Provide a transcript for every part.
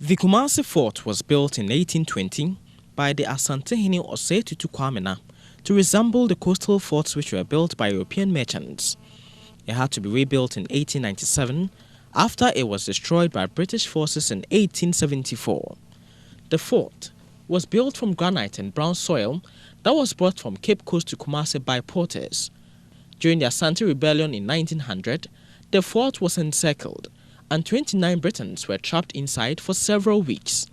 The Kumasi fort was built in 1820 by the Asante Osei Tutu Kwamena to resemble the coastal forts which were built by European merchants. It had to be rebuilt in 1897 after it was destroyed by British forces in 1874. The fort was built from granite and brown soil that was brought from Cape Coast to Kumasi by porters. During the Asante rebellion in 1900, the fort was encircled and 29 Britons were trapped inside for several weeks.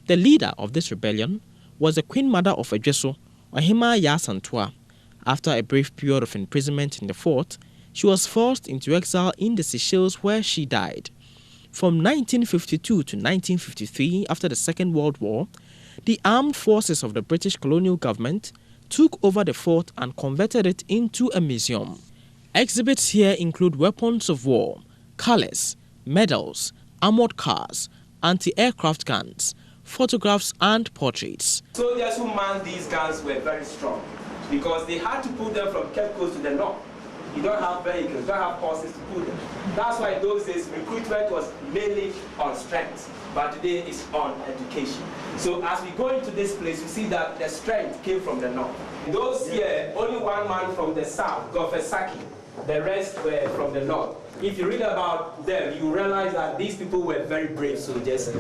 The leader of this rebellion was the Queen Mother of Ejeso, Ohima Asante. After a brief period of imprisonment in the fort, she was forced into exile in the Seychelles where she died. From 1952 to 1953, after the Second World War, the armed forces of the British colonial government took over the fort and converted it into a museum. Exhibits here include weapons of war, colors, medals, armored cars, anti-aircraft guns, photographs and portraits. Soldiers who manned these guns were very strong because they had to pull them from Cape Coast to the north. You don't have vehicles, you don't have horses to pull them. That's why in those days recruitment was mainly on strength, but today it's on education. So as we go into this place, you see that the strength came from the north. In those years, only one man from the south, Gofesaki, the rest were from the north. If you read about them, you realize that these people were very brave soldiers.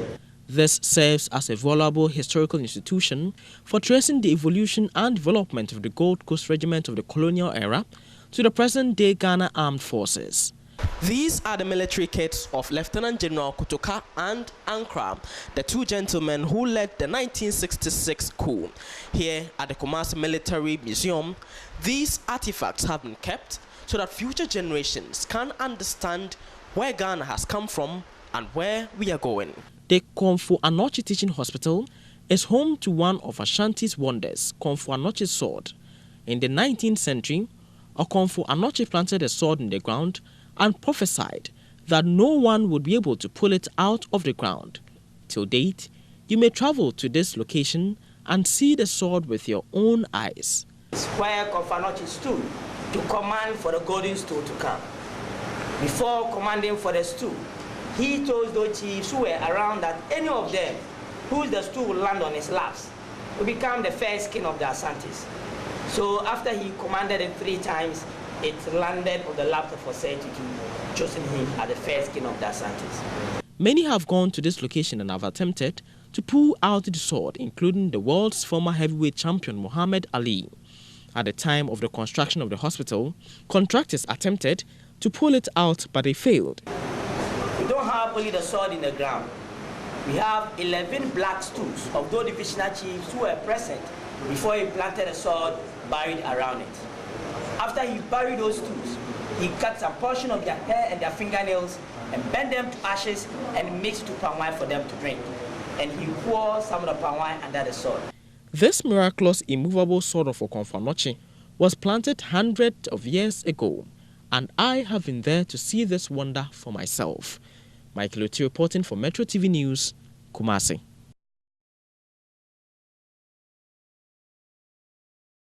This serves as a valuable historical institution for tracing the evolution and development of the Gold Coast Regiment of the colonial era to the present-day Ghana Armed Forces. These are the military kits of Lieutenant General Kotoka and Ankra, the two gentlemen who led the 1966 coup. Here at the Kumasi Military Museum, these artifacts have been kept so that future generations can understand where Ghana has come from and where we are going. The Komfo Anoche Teaching Hospital is home to one of Ashanti's wonders, Komfo Anoche's sword. In the 19th century, Komfo Anoche planted a sword in the ground and prophesied that no one would be able to pull it out of the ground. Till date, you may travel to this location and see the sword with your own eyes. Where Komfo Anoche stood to command for the golden stool to come. Before commanding for the stool, he told those chiefs who were around that any of them whose the stool will land on his laps will become the first king of the Asantes. So after he commanded it 3 times, it landed on the laps of Osei Tutu, choosing him as the first king of the Asantes. Many have gone to this location and have attempted to pull out the sword, including the world's former heavyweight champion Muhammad Ali. At the time of the construction of the hospital, contractors attempted to pull it out, but they failed. We don't have only the sword in the ground. We have 11 black stools of those divisional chiefs who were present before he planted a sword buried around it. After he buried those stools, he cut some portion of their hair and their fingernails and burned them to ashes and mixed to palm wine for them to drink. And he poured some of the palm wine under the sword. This miraculous immovable sword of Komfo Anoche was planted hundreds of years ago, and I have been there to see this wonder for myself. Michael Oti reporting for Metro TV News, Kumasi.